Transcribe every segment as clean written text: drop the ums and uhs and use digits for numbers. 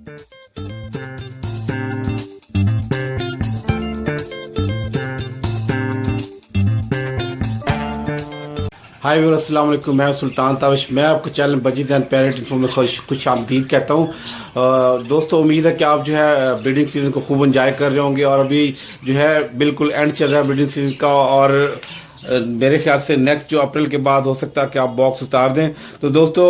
हाय viewers, अस्सलाम वालेकुम। मैं सुल्तान ताविश। मैं आपको channel budgies and parent info में खुश आमदीद कहता हूँ। दोस्तों, उम्मीद है कि आप जो है ब्रीडिंग सीज़न को खूब एंजॉय कर रहे होंगे और अभी जो है बिल्कुल एंड चल रहा है ब्रीडिंग सीज़न का। और मेरे ख्याल से नेक्स्ट जो अप्रैल के बाद हो सकता है कि आप बॉक्स उतार दें। तो दोस्तों,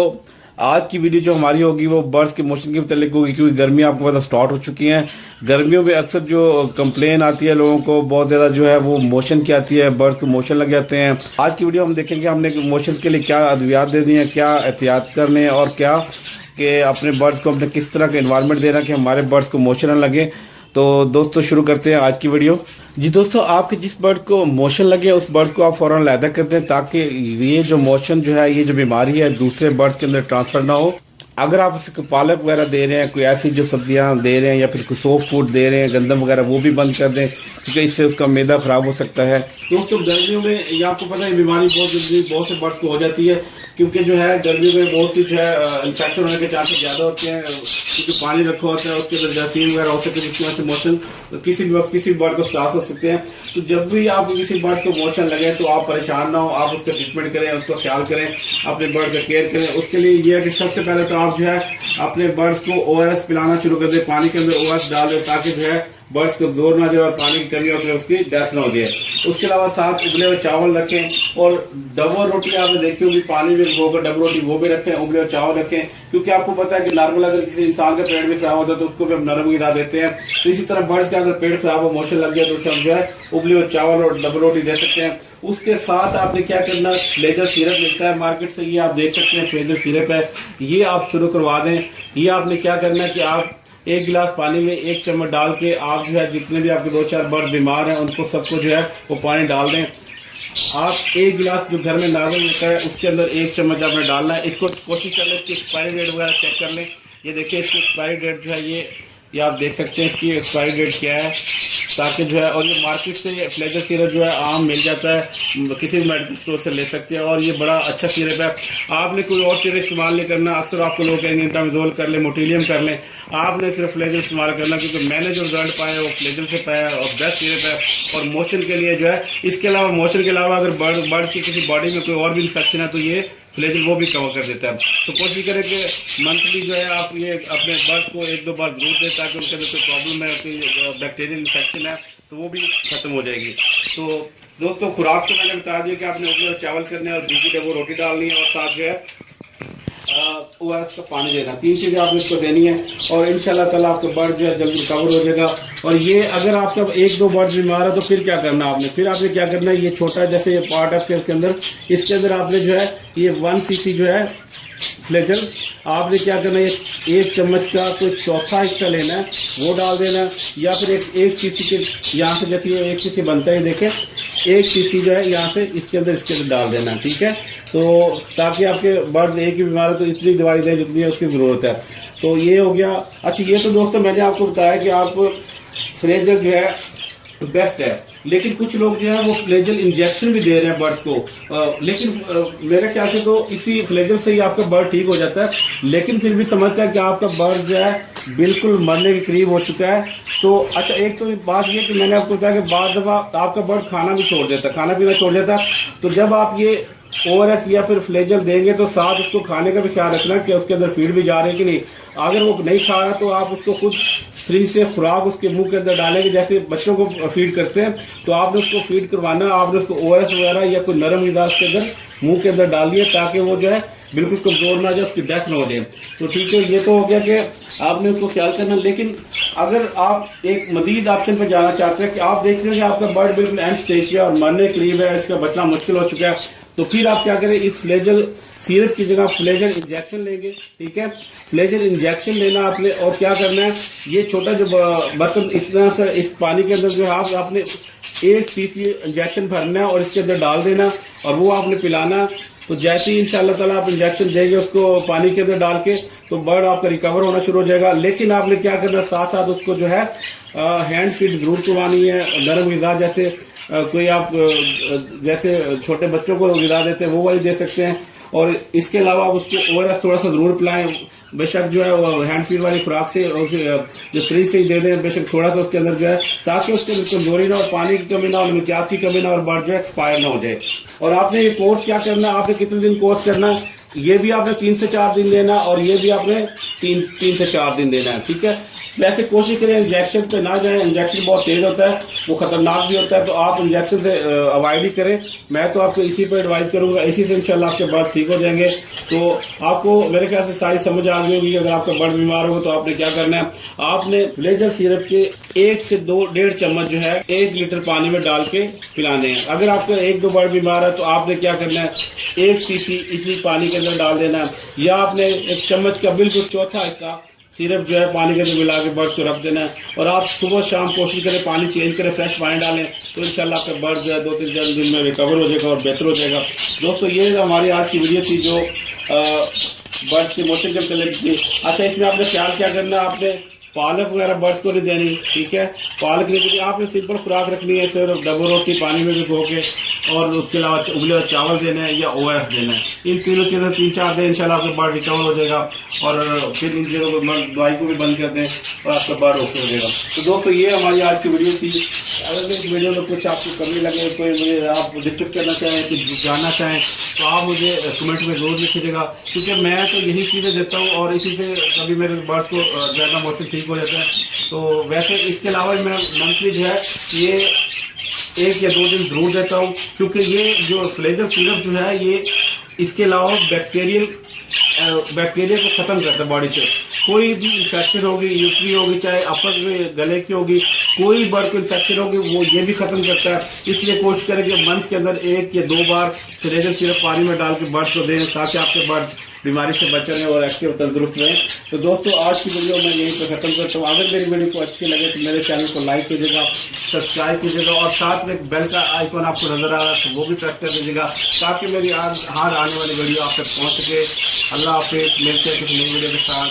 आज की वीडियो जो हमारी होगी वो बर्ड्स के मोशन के मतलब होगी, क्योंकि गर्मियाँ आपको पता स्टार्ट हो चुकी हैं। गर्मियों में अक्सर जो कंप्लेन आती है लोगों को बहुत ज़्यादा जो है वो मोशन की आती है, बर्ड्स को मोशन लग जाते हैं। आज की वीडियो हम देखेंगे हमने मोशन के लिए क्या अद्वियात देनी है, क्या एहतियात करने हैं और क्या कि अपने बर्ड्स को अपने किस तरह का इन्वायरमेंट देना कि हमारे बर्ड्स को मोशन न लगे। तो दोस्तों, शुरू करते हैं आज की वीडियो। जी दोस्तों, आपके जिस बर्ड को मोशन लगे उस बर्ड को आप फ़ौरन अलहदा कर दें, ताकि ये जो मोशन जो है, ये जो बीमारी है दूसरे बर्ड्स के अंदर ट्रांसफ़र ना हो। अगर आप उसको पालक वगैरह दे रहे हैं, कोई ऐसी जो सब्जियां दे रहे हैं या फिर कोई सॉफ्ट फूड दे रहे हैं, गंदम वगैरह, वो भी बंद कर दें, क्योंकि इससे उसका मैदा ख़राब हो सकता है। दोस्तों, गर्मियों में ये आपको पता है बीमारी बहुत जल्दी बहुत से बर्ड्स को हो जाती है, क्योंकि जो है गर्मियों में बहुत सी जो है इन्फेक्शन होने के चांसेस ज़्यादा होते हैं, क्योंकि पानी रखा होता है उसके अंदर जरासीम वगैरह हो सकते हैं, जिसकी वजह से मोशन किसी भी वक्त किसी भी बर्ड को स्टार्ट हो सकते हैं। तो जब भी आप किसी बर्ड को मोशन लगे तो आप परेशान ना हो, आप उसका ट्रीटमेंट करें, उसका ख्याल करें, अपने बर्ड का केयर करें। उसके लिए ये है कि सबसे पहले तो आप जो है अपने बर्ड्स को ORS पिलाना शुरू कर दें, पानी के अंदर ORS डाल दें, ताकि जो है बर्ड्स को जोर ना जाए और पानी की कमी होकर उसकी डेथ ना हो जाए। उसके अलावा साथ उबले हुए चावल रखें, और डबल रोटी आपने देखी होगी पानी में भिगोकर डबल रोटी वो भी रखें, उबले हुए चावल रखें, क्योंकि आपको पता है कि नॉर्मल अगर किसी इंसान का पेट भी खराब होता है तो उसको भी हम नरम गिरा देते हैं। तो इसी तरह बर्ड्स का अगर पेट खराब हो, मोशन लग गया, तो उसे हम जो है उबले हुए चावल और डबल रोटी दे सकते हैं। उसके साथ आपने क्या करना, फ्लेजर सिरप मिलता है मार्केट से, ये आप देख सकते हैं फ्लेजर सिरप है, ये आप शुरू करवा दें। ये आपने क्या करना है कि आप 1 गिलास पानी में 1 चम्मच डाल के आप जो है जितने भी आपके 2-4 बर्ड बीमार हैं उनको सबको जो है वो पानी डाल दें। आप 1 गिलास जो घर में नॉर्मल होता है उसके अंदर 1 चम्मच आपने डालना है। इसको कोशिश कर लें, इसकी एक्सपायरी डेट वगैरह चेक कर लें। ये देखिए इसकी एक्सपायरी डेट जो है ये आप देख सकते हैं इसकी एक्सपायरी डेट क्या है, ताकि जो है, और ये मार्केट से फ्लेजर सिरप जो है आम मिल जाता है, किसी भी मेडिकल स्टोर से ले सकते हैं, और ये बड़ा अच्छा सिरप है। आपने कोई और सिरप इस्तेमाल नहीं करना। अक्सर आपको लोग कहेंगे इंटामिजोल कर लें, मोटिलियम कर लें, आपने सिर्फ फ्लेजर इस्तेमाल करना, क्योंकि मैंने जो रिजल्ट पाया वो फ्लेजर से पाया और बेस्ट सिरप है। और मोशन के लिए जो है, इसके अलावा मोशन के अलावा अगर बर्ड्स की किसी बॉडी में कोई और भी इन्फेक्शन है तो ये फ्लेजर वो भी कवर कर देता है। तो कोशिश करें कि मंथली जो है आप ये अपने बर्ड्स को 1-2 बार जरूर दें, ताकि उनके अंदर कोई प्रॉब्लम है, कोई बैक्टीरियल इन्फेक्शन है तो वो भी खत्म हो जाएगी। तो दोस्तों, खुराक तो मैंने बता दिया कि आपने उबले चावल करने और बीजी वो रोटी डालनी है, और साथ जो है ORS का पानी देना। 3 चीज़ें आपने इसको देनी है, और इंशाल्लाह ताला आपका बर्ड जो है जल्दी रिकवर हो जाएगा। और ये अगर आपका 1-2 बर्ड बीमार है तो फिर क्या करना आपने, फिर आपने क्या करना है, ये छोटा जैसे ये पार्ट है इसके अंदर, इसके अंदर आपने जो है ये 1 cc जो है फ्लेजल, आपने क्या करना है, 1 चम्मच का कोई चौथा हिस्सा लेना है, वो डाल देना, या फिर 1 cc के यहाँ से, जैसे ये 1 cc बनता है, देखें 1 cc जो है यहाँ से इसके अंदर डाल देना, ठीक है। तो ताकि आपके बर्ड एक ही बीमार है तो इतनी दवाई दें जितनी उसकी ज़रूरत है। तो ये हो गया। अच्छा, ये तो दोस्तों मैंने आपको बताया कि आप फ्लेजल जो है बेस्ट है, लेकिन कुछ लोग जो है वो फ्लेजल इंजेक्शन भी दे रहे हैं बर्ड्स को, लेकिन मेरे ख्याल से तो इसी फ्लेजल से ही आपका बर्ड ठीक हो जाता है, लेकिन फिर भी समझता है कि आपका बर्ड जो है बिल्कुल मरने के करीब हो चुका है। तो अच्छा, एक तो बात ये कि मैंने आपको बताया कि बाद दफा आपका बर्ड खाना भी छोड़ देता है, खाना पीना छोड़ देता है। तो जब आप ये ORS या फिर फ्लेजल देंगे तो साथ उसको खाने का भी ख्याल रखना कि उसके अंदर फीड भी जा रही है कि नहीं। अगर वो नहीं खा रहा तो आप उसको खुद सिरिंज से खुराक उसके मुंह के अंदर डालेंगे, जैसे बच्चों को फीड करते हैं, तो आपने उसको फीड करवाना, आपने उसको ORS वगैरह या कोई नरम ग़िज़ा उसके अंदर मुंह के अंदर डालिए, ताकि वो जो है बिल्कुल कमजोर ना जाए, उसकी डेथ ना हो जाए। तो ठीक है, ये तो हो गया कि आपने उसको ख्याल करना। लेकिन अगर आप एक मजीद ऑप्शन पर जाना चाहते हैं कि आप देख रहे हैं कि आपका बर्ड बिल्कुल एंड स्टेज पे और मरने के करीब है, इसका बचना मुश्किल हो चुका है, तो फिर आप क्या करें, इस फ्लेजल सिरप की जगह फ्लेजल इंजेक्शन लेंगे, ठीक है। फ्लेजल इंजेक्शन लेना आपने, और क्या करना है, ये छोटा जो बर्तन इतना सा इस पानी के अंदर जो है आपने 1 cc इंजेक्शन भरना है और इसके अंदर डाल देना, और वो आपने पिलाना। तो जैसे ही इंशाल्लाह ताला आप इंजेक्शन देंगे उसको पानी के अंदर डाल के, तो बर्ड आपका रिकवर होना शुरू हो जाएगा। लेकिन आपने क्या करना, साथ साथ उसको जो है हैंड फीड जरूर करवानी है, नरम ग़िज़ा, जैसे कोई आप जैसे छोटे बच्चों को ग़िज़ा देते हैं वो वाली दे सकते हैं। और इसके अलावा आप उसको ORS थोड़ा सा ज़रूर पिलाएं, बेशक जो है वो हैंड फीड वाली खुराक से जो सीरीज से ही दे दें, बेशक थोड़ा सा उसके अंदर जो है, ताकि उसके अंदर कमजोरी ना हो, पानी की कमी ना हो, नमकियात की कमी ना हो, और बर्ड जो है एक्सपायर ना हो जाए। और आपने ये कोर्स क्या करना है, आपने कितने दिन कोर्स करना है, ये भी आपने 3 से 4 दिन देना, और ये भी आपने 3 से 4 दिन देना है, ठीक है। वैसे कोशिश करें इंजेक्शन पे ना जाएं, इंजेक्शन बहुत तेज होता है, वो खतरनाक भी होता है, तो आप इंजेक्शन से अवॉइड ही करें। मैं तो आपको इसी पे एडवाइस करूंगा, इसी से इंशाल्लाह आपके बर्ड ठीक हो जाएंगे। तो आपको मेरे ख्याल से सारी समझ आ गई होगी। अगर आपका बर्ड बीमार होगा तो आपने क्या करना है, आपने लेजर सिरप के 1 से 1.5 चम्मच जो है 1 लीटर पानी में डाल के पिलाने हैं। अगर आपका 1-2 बर्ड बीमार है तो आपने क्या करना है, 1 सीसी इसी पानी के अंदर डाल देना है, या आपने 1 चम्मच का बिल्कुल चौथा हिस्सा सिरप जो है पानी के अंदर मिला के बर्ड्स को रख देना है। और आप सुबह शाम कोशिश करें पानी चेंज करें, फ्रेश पानी डालें, तो इंशाल्लाह आपका बर्ड जो है 2-3 दिन में रिकवर हो जाएगा और बेहतर हो जाएगा। दोस्तों ये हमारी आज की वीडियो थी जो बर्ड्स की मौसम जब चले थी। अच्छा, इसमें आपने ख्याल क्या करना है, आपने पालक वगैरह बर्ड्स को नहीं देनी, ठीक है। पालक नहीं देनी, आपने सिंपल खुराक रखनी है, सिर्फ डबल रोटी पानी में भिगो के, और उसके अलावा उबले हुए चावल देना है या ओएस देना है। इन तीनों चीज़ें 3-4 दिन इंशाल्लाह आपका बर्ड रिकवर हो जाएगा। और फिर इन चीज़ों को दवाई को भी बंद कर दें और आपका बर्ड ओके हो जाएगा। तो दोस्तों ये हमारी आज की वीडियो थी। अगर इस वीडियो में कुछ आपको कमी लगे, कोई मुझे आप डिस्कस करना चाहें, कुछ जानना चाहें, तो आप मुझे कमेंट में ज़रूर लिखिएगा, क्योंकि मैं तो यही चीज़ें देता हूँ और इसी से कभी मेरे बर्ड्स को ज़्यादा मौसम ठीक हो जाता है। तो वैसे इसके अलावा मैं मंथली जो है ये 1 या 2 दिन ज़रूर देता हूँ, क्योंकि ये जो फ्लेजर सिरप जो है ये इसके अलावा बैक्टीरिया को ख़त्म करता है बॉडी से। कोई भी इन्फेक्शन होगी, यूट्री होगी, चाहे अपर गले की होगी, कोई बर्ड को इन्फेक्शन होगी, वो ये भी ख़त्म करता है। इसलिए कोशिश करें कि मंथ के अंदर 1 या 2 बार फ्लेजर सिरप पानी में डाल के बर्ड्स को दें, ताकि आपके बर्ड्स बीमारी से बचे रहें और एक्टिव तंदुरुस्त रहें। तो दोस्तों आज की वीडियो मैं यहीं पर ख़त्म करता हूँ। अगर मेरी वीडियो को अच्छी लगे तो मेरे चैनल को लाइक कीजिएगा, सब्सक्राइब कीजिएगा, और साथ में एक बेल का आइकॉन आपको नजर आ रहा है तो वो भी प्रेस कर दीजिएगा, ताकि मेरी हर आने वाली वीडियो आप तक पहुँच सके। अल्लाह हाफिज़, मिलते हैं किसी नई वीडियो के साथ।